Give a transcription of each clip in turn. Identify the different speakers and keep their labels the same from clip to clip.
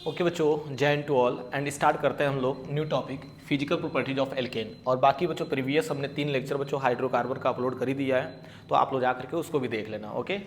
Speaker 1: Okay बच्चों, जय and to all and start करते हैं हम लोग new topic physical properties of alkane. और बाकी बच्चों प्रीवियस हमने 3 लेक्चर बच्चों हाइड्रोकार्बन का अपलोड कर ही दिया है, तो आप लोग जा करके उसको भी देख लेना। ओके,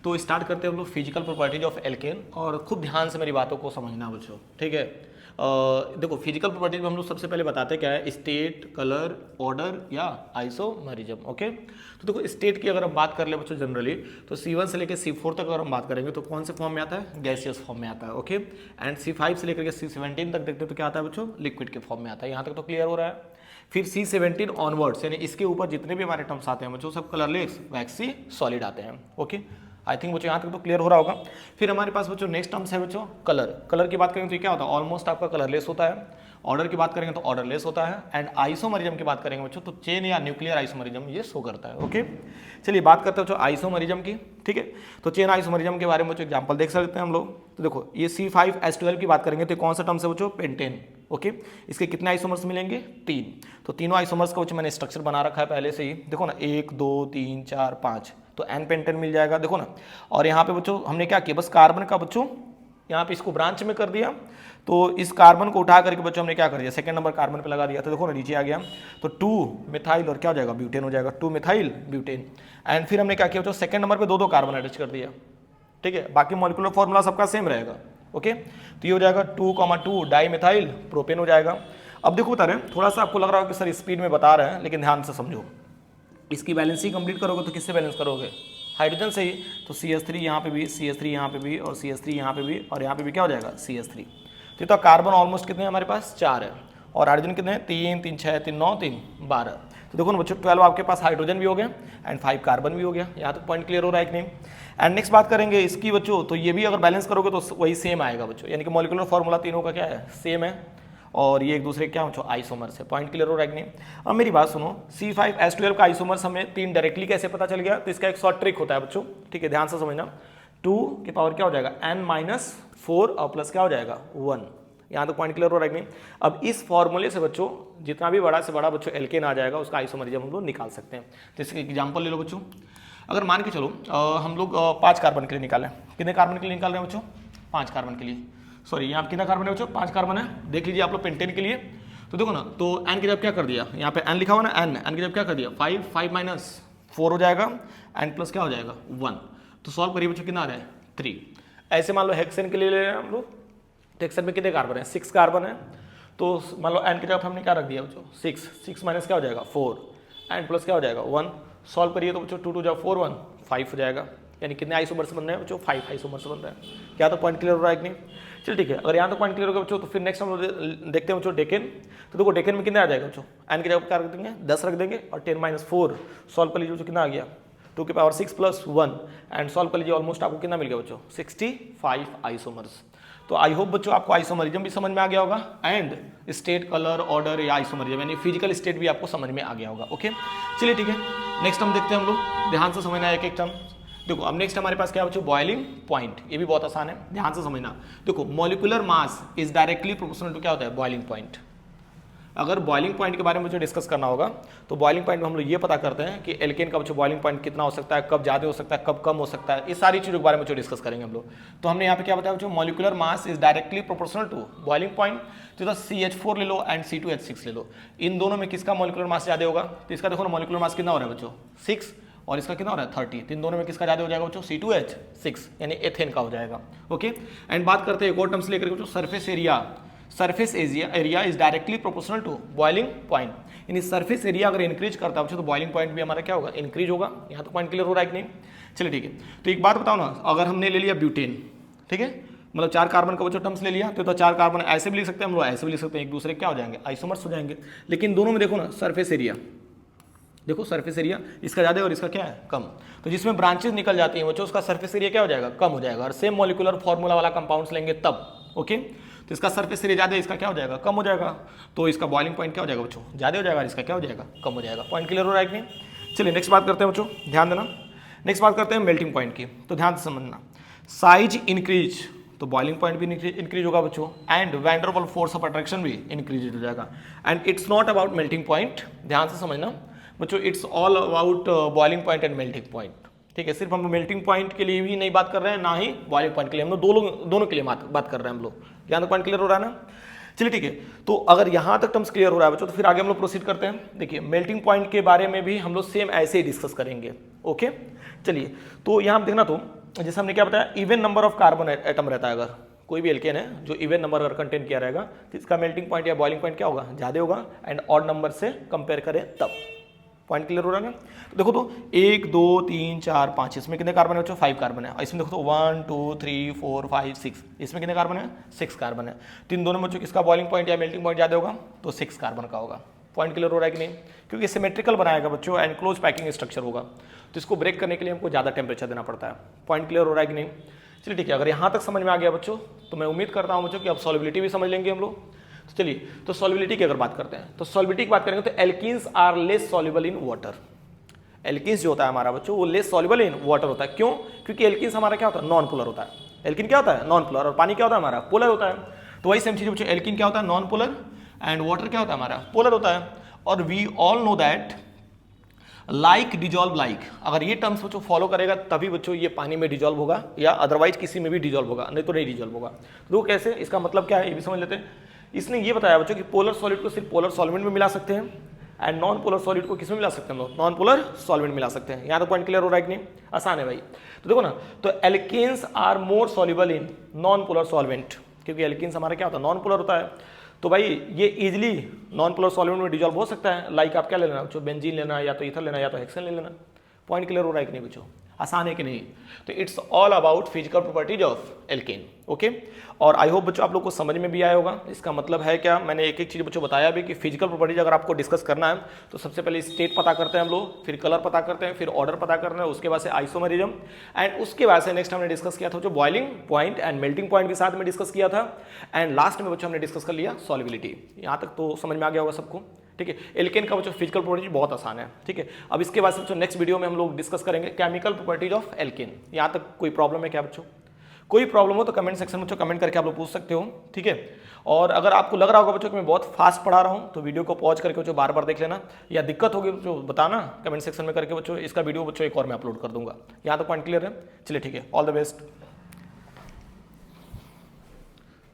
Speaker 1: तो स्टार्ट करते हैं हम लोग फिजिकल प्रॉपर्टीज ऑफ एल्केन। और खूब ध्यान से मेरी बातों को समझना बच्चों, ठीक है। देखो फिजिकल प्रॉपर्टीज में हम लोग सबसे पहले बताते क्या है, स्टेट, कलर, ऑर्डर या आइसोमरिज्म। ओके, तो देखो स्टेट की अगर हम बात कर ले बच्चों जनरली, तो C1 से लेकर C4 तक अगर हम बात करेंगे तो कौन से फॉर्म में आता है, गैसियस फॉर्म में आता है। ओके, एंड C5 से लेकर के C17 तक देखते हैं तो क्या आता है बच्चों, लिक्विड के फॉर्म में आता है। यहाँ तक तो क्लियर हो रहा है। फिर C17 ऑनवर्ड्स यानी इसके ऊपर जितने भी हमारे टर्म्स आते हैं बच्चों सब कलरलेस, वैक्सी, सॉलिड आते हैं। ओके, आई थिंक बच्चों यहाँ तक तो क्लियर हो रहा होगा। फिर हमारे पास बच्चों नेक्स्ट टर्म्स है बच्चों कलर। कलर की बात करेंगे तो क्या होता है, ऑलमोस्ट आपका कलरलेस होता है। ऑर्डर की बात करेंगे तो ऑर्डरलेस होता है। एंड आइसोमरिज्म की बात करेंगे बच्चों तो चेन या न्यूक्लियर आइसोमरिज्म ये शो करता है। ओके, चलिए बात करते हैं बच्चों आइसोमरिज्म की। ठीक है, तो चेन आइसोमरिज्म के बारे में बच्चों एग्जांपल देख सकते हैं हम लोग। तो देखो ये C5H12 की बात करेंगे तो कौन सा टर्म्स है बच्चों, पेंटेन। ओके, इसके कितने आइसोमर्स मिलेंगे, 3। तो तीनों आइसोमर्स का बच्चों मैंने स्ट्रक्चर बना रखा है पहले से ही। देखो ना 1 2 3 4 5, तो एन पेंटेन मिल जाएगा। देखो ना, और यहाँ पे बच्चों हमने क्या किया, बस कार्बन का बच्चों यहाँ पे इसको ब्रांच में कर दिया। तो इस कार्बन को उठा करके बच्चों हमने क्या कर दिया, सेकंड नंबर कार्बन पे लगा दिया। तो देखो ना नीचे आ गया, तो 2 मिथाइल और क्या हो जाएगा, ब्यूटेन हो जाएगा, 2 मिथाइल ब्यूटेन। एंड फिर हमने क्या किया बच्चों, सेकंड नंबर पे 2 कार्बन अटैच कर दिया। ठीक है, बाकी मॉलिक्यूलर फॉर्मूला सबका सेम रहेगा। ओके, तो ये हो जाएगा 2,2 डाई मिथाइल प्रोपेन हो जाएगा। अब देखो बता रहे हैं, थोड़ा सा आपको लग रहा होगा कि सर स्पीड में बता रहे हैं, लेकिन ध्यान से समझो। इसकी बैलेंस ही कंप्लीट करोगे तो किससे बैलेंस करोगे, हाइड्रोजन से ही। तो CH3 यहाँ पे भी, CH3 यहाँ पे भी, और CH3 यहाँ पे भी, और यहाँ पे भी क्या हो जाएगा, CH3। तो कार्बन ऑलमोस्ट कितने हैं हमारे पास, 4 है। और हाइड्रोजन कितने हैं, 3 3 6 3 9 3 12। तो देखो ना बच्चों 12 आपके पास हाइड्रोजन भी हो गया एंड 5 कार्बन भी हो गया। यहाँ तक पॉइंट क्लियर हो रहा है कि नहीं। एंड नेक्स्ट बात करेंगे इसकी बच्चों, तो ये भी अगर बैलेंस करोगे तो वही सेम आएगा बच्चों, यानी कि मॉलिक्यूलर फॉर्मूला तीनों का क्या है, सेम है। और ये एक दूसरे क्या हो, आइसोमर्स है। पॉइंट क्लियर हो रहा है कि नहीं। अब मेरी बात सुनो, C5H12 का आइसोमर्स हमें 3 डायरेक्टली कैसे पता चल गया, तो इसका एक शॉर्ट ट्रिक होता है बच्चों। ठीक है, ध्यान से समझना। 2 की पावर क्या हो जाएगा, n-4 और प्लस क्या हो जाएगा 1। यहाँ तो पॉइंट क्लियर हो रहा है कि नहीं। अब इस फॉर्मूले से बच्चों जितना भी बड़ा से बड़ा बच्चों एल्केन आ जाएगा उसका आइसोमरिज्म हम लोग निकाल सकते हैं। तो इसके एग्जाम्पल ले लो बच्चों। अगर मान के चलो हम लोग 5 कार्बन के लिए निकालें, कितने कार्बन के लिए निकाल रहे हैं बच्चों, 5 कार्बन के लिए। सॉरी, यहाँ कितना कार्बन है बच्चों, 5 कार्बन है। देख लीजिए आप लोग पेंटेन के लिए। तो देखो ना, तो एन की जब क्या कर दिया, यहाँ पे एन लिखा हुआ ना, एन की जब क्या कर दिया 5 5 - 4 हो जाएगा, एन प्लस क्या हो जाएगा 1। तो सॉल्व करिए बच्चों, कितना आ रहा है 3। ऐसे मान लो हेक्सेन के लिए ले रहे हैं हम लोग, तो हेक्सेन में कितने कार्बन है, 6 कार्बन है। तो मान लो एन की जगह हमने क्या रख दिया बच्चों, 6 6 माइनस क्या हो जाएगा 4, एन प्लस क्या हो जाएगा 1। सॉल्व करिए तो बच्चों 2 2 4 1 5 हो जाएगा। यानी कितने आइसोमर्स बन रहे हैं बच्चों, 5 आइसोमर्स बन रहे हैं। क्या तो पॉइंट क्लियर हो रहा है कि नहीं। चल ठीक है, अगर यहाँ तो पॉइंट क्लियर होगा बच्चों, तो फिर नेक्स्ट हम देखते हैं बच्चों डेकेन। तो देखो डेकेन में कितने आ जाएगा बच्चों, एन की जगह क्या रख देंगे 10 रख देंगे, और 10 - 4 सॉल्व कर लीजिए बच्चों, कितना आ गया 2 की पावर 6 + 1। एंड सॉल्व कर लीजिए, ऑलमोस्ट आपको कितना मिल गया बच्चों, 65 आइसोमर्स। तो आई होप बच्चों आपको आइसोमरिज्म भी समझ में आ गया होगा, एंड स्टेट, कलर, ऑर्डर या आइसोमरिज्म यानी फिजिकल स्टेट भी आपको समझ में आ गया होगा। ओके, चलिए ठीक है, नेक्स्ट हम देखते हैं हम लोग, ध्यान से समझना है एक एक टर्म। देखो अब नेक्स्ट हमारे पास क्या बच्चों, बॉइलिंग पॉइंट। ये भी बहुत आसान है, ध्यान से समझना। देखो molecular mass is directly proportional to क्या होता है, बॉइलिंग पॉइंट। अगर बॉइलिंग पॉइंट के बारे में मुझे डिस्कस करना होगा तो बॉइलिंग पॉइंट में हम लोग ये पता करते हैं कि एल्केन का बच्चों बॉइलिंग पॉइंट कितना हो सकता है, कब ज़्यादा हो सकता है, कब कम हो सकता है, इस सारी चीज़ों के बारे में जो डिस्कस करेंगे हम लोग। तो हमने यहाँ पे क्या बताया बच्चों, molecular mass is directly proportional to boiling point. तो CH4 ले लो एंड C2H6 ले लो, इन दोनों में किसका मॉलिक्यूलर मास ज़्यादा होगा। तो इसका देखो ना मॉलिक्यूलर मास कितना हो रहा है बच्चों 6, और इसका कितना हो रहा है 30। इन दोनों में किसका ज़्यादा हो जाएगा बच्चों, C2H6 यानी एथेन का हो जाएगा। ओके, एंड बात करते हैं एक और टर्म्स लेकर बच्चों, surface area. Surface area is directly proportional to boiling point. यानी सरफेस एरिया अगर इंक्रीज करता है तो बॉइलिंग पॉइंट भी हमारा क्या होगा, इंक्रीज होगा। यहाँ तो पॉइंट क्लियर हो रहा है कि नहीं। चलिए ठीक है, तो एक बात बताओ ना, अगर हमने ले लिया ब्यूटेन, ठीक है, मतलब 4 कार्बन का बच्चों टर्म्स ले लिया, तो 4 कार्बन ऐसे भी लिख सकते हैं हम लोग, ऐसे भी लिख सकते हैं, एक दूसरे क्या हो जाएंगे, आइसोमर्स हो जाएंगे। लेकिन दोनों में देखो ना सरफेस एरिया, देखो सरफेस एरिया इसका ज़्यादा है और इसका क्या है कम। तो जिसमें ब्रांचेस निकल जाती हैं बच्चों उसका सरफेस एरिया क्या हो जाएगा, कम हो जाएगा। और सेम मॉलिक्यूलर फॉर्मूला वाला कंपाउंड्स लेंगे तब। ओके, तो इसका सरफेस एरिया ज़्यादा है, इसका क्या हो जाएगा, कम हो जाएगा। तो इसका बॉइलिंग पॉइंट क्या हो जाएगा बच्चों, ज़्यादा हो जाएगा, इसका क्या हो जाएगा, कम हो जाएगा। पॉइंट क्लियर हो रहा है कि नहीं। चलिए नेक्स्ट बात करते हैं बच्चों, ध्यान देना। नेक्स्ट बात करते हैं मेल्टिंग पॉइंट की। तो ध्यान से समझना, साइज इंक्रीज तो बॉइलिंग पॉइंट भी इंक्रीज होगा बच्चों, and van der Waals force of attraction भी इंक्रीज हो जाएगा। And it's not about melting point, ध्यान से समझना बच्चों, it's all about boiling point and melting point. ठीक है, सिर्फ हम मेल्टिंग पॉइंट के लिए भी नहीं बात कर रहे हैं, ना ही बॉइलिंग पॉइंट के लिए, हम लोग दोनों के लिए बात कर रहे हैं हम लोग। यहाँ तक पॉइंट क्लियर हो रहा है ना? चलिए ठीक है, तो अगर यहाँ तक टर्म्स क्लियर हो रहा है बच्चों, तो फिर आगे हम लोग प्रोसीड करते हैं। देखिए मेल्टिंग पॉइंट के बारे में भी हम लोग सेम ऐसे ही डिस्कस करेंगे। ओके चलिए, तो यहाँ देखना, तो जैसे हमने क्या बताया, even number of carbon atom रहता है, अगर कोई भी एल्केन है जो इवन नंबर अगर कंटेन किया रहेगा तो इसका मेल्टिंग पॉइंट या बॉइलिंग पॉइंट क्या होगा, ज़्यादा होगा। एंड ऑड नंबर से कंपेयर करें तब। पॉइंट क्लियर हो रहा है ना? तो देखो तो 1 2 3 4 5, इसमें कितने कार्बन है बच्चों? 5 कार्बन है। इसमें देखो तो 1 2 3 4 5 6, इसमें कितने कार्बन है? 6 कार्बन है। तो इन दोनों बच्चों किसका बॉइलिंग पॉइंट या मेल्टिंग पॉइंट ज़्यादा होगा? तो 6 कार्बन का होगा। पॉइंट क्लियर हो रहा है कि नहीं? क्योंकि सिमेट्रिकल बनाएगा बच्चों, एंड क्लोज पैकिंग स्ट्रक्चर होगा, तो इसको ब्रेक करने के लिए हमको ज़्यादा टेम्परेचर देना पड़ता है। पॉइंट क्लियर हो रहा है कि नहीं? चलिए ठीक है, अगर यहाँ तक समझ में आ गया बच्चों, तो मैं उम्मीद करता हूँ बच्चों कि अब सॉल्युबिलिटी भी समझ लेंगे हम लोग। तो चलिए, तो सॉल्युबिलिटी की अगर बात करते हैं, तो सॉल्युबिलिटी की बात करेंगे तो alkenes are less soluble in water. Alkenes जो होता है हमारा बच्चों, वो लेस सॉल्युबल इन वाटर होता है। क्यों? क्योंकि एल्कीन्स हमारा क्या होता है? नॉन पोलर होता है। एल्कीन क्या होता है? Non polar. और पानी क्या होता है हमारा? पोलर होता है। तो वही सेम चीज बच्चों, एल्कीन क्या होता है? Non polar. एंड वाटर क्या होता है हमारा? पोलर होता है। और we all know that like dissolve like, अगर ये टर्म्स बच्चों फॉलो करेगा तभी बच्चों ये पानी में डिजॉल्व होगा, या अदरवाइज किसी में भी डिजॉल्व होगा, नहीं तो नहीं डिजॉल्व होगा। तो कैसे? इसका मतलब क्या है ये भी समझ लेते हैं। इसने ये बताया बच्चों कि पोलर सॉलिड को सिर्फ पोलर सॉल्वेंट में मिला सकते हैं, एंड नॉन पोलर सॉलिड को किसमें मिला सकते हैं हम लोग? नॉन पोलर सॉल्वेंट मिला सकते हैं। यहाँ तो पॉइंट क्लियर हो रहा है कि नहीं? आसान है भाई। तो देखो ना, तो alkanes are more soluble in non polar solvent, क्योंकि एल्केन्स हमारा क्या होता है? नॉन पोलर होता है। तो भाई ये इजीली नॉन पोलर सॉल्वेंट में डिजॉल्व हो सकता है। लाइक आप क्या ले लेना बच्चों? बेंजीन लेना, या तो ईथर लेना, या तो हेक्सेन ले लेना। पॉइंट क्लियर हो रहा है कि नहीं बच्चों? आसान है कि नहीं? तो it's all about physical properties of alkene. Okay, और आई होप बच्चों आप लोग को समझ में भी आया होगा। इसका मतलब है क्या, मैंने एक एक चीज बच्चों बताया भी कि फिजिकल प्रॉपर्टीज अगर आपको डिस्कस करना है तो सबसे पहले स्टेट पता करते हैं हम लोग, फिर कलर पता करते हैं, फिर ऑर्डर पता करना है, उसके बाद से आइसोमरिज्म, एंड उसके बाद से नेक्स्ट हमने डिस्कस किया था जो boiling point and melting point के साथ में डिस्कस किया था, एंड लास्ट में बच्चों हमने डिस्कस कर लिया सॉल्युबिलिटी। यहाँ तक तो समझ में आ गया होगा सबको? ठीक है, एल्केन का बच्चों फिजिकल प्रॉपर्टीज बहुत आसान है। ठीक है, अब इसके बाद बच्चों नेक्स्ट वीडियो में हम लोग डिस्कस करेंगे केमिकल प्रॉपर्टीज ऑफ एल्केन। यहाँ तक कोई प्रॉब्लम है क्या बच्चों? कोई प्रॉब्लम हो तो कमेंट सेक्शन में बच्चों कमेंट करके आप लोग पूछ सकते हो। ठीक है, और अगर आपको लग रहा होगा बच्चों कि मैं बहुत फास्ट पढ़ा रहा हूँ तो वीडियो को पॉज करके बच्चों बार बार देख लेना, या दिक्कत होगी बच्चों बताना कमेंट सेक्शन में करके बच्चों, इसका वीडियो बच्चों एक और मैं अपलोड कर दूंगा। यहाँ तक पॉइंट क्लियर है? चलिए ठीक है, ऑल द बेस्ट।